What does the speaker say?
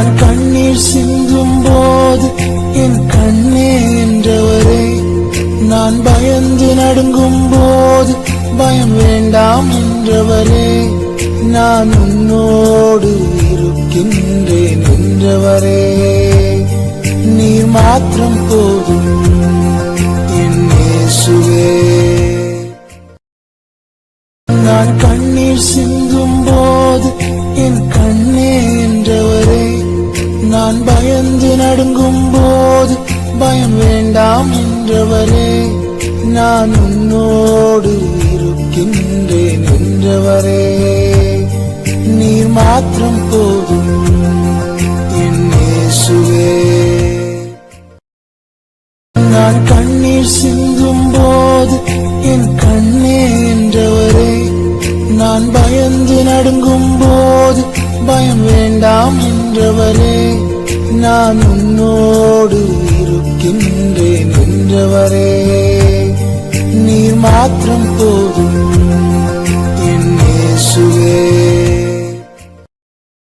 நான் கண்ணீர் சிந்தும் போது என் கண்ணே என்றவரே, நான் பயந்து நடுங்கும் போது பயம் வேண்டாம் என்றவரே, நான் உன்னோடு இருக்கின்றேன் என்றவரே, நீர் மாத்திரம் போதும் என் இயேசுவே. நான் கண்ணீர் சிந்தும் போது என் கண்ணே என்றவரே, நான் பயந்து நடுங்கும் போது பயம் வேண்டாம் என்றவரே, நான் உன்னோடு இருக்கின்றேன் என்றவரே, நீர் மாத்திரம் போதும் என் இயேசுவே. நான் கண்ணீர் சிந்தும் போது என் கண்ணே என்றவரே, நான் பயந்து நடுங்கும் போது பயம் வேண்டாம் என்றவரே, நான் உன்னோடு இருக்கின்றேன் என்றவரே, நீர் மாத்திரம் போதும்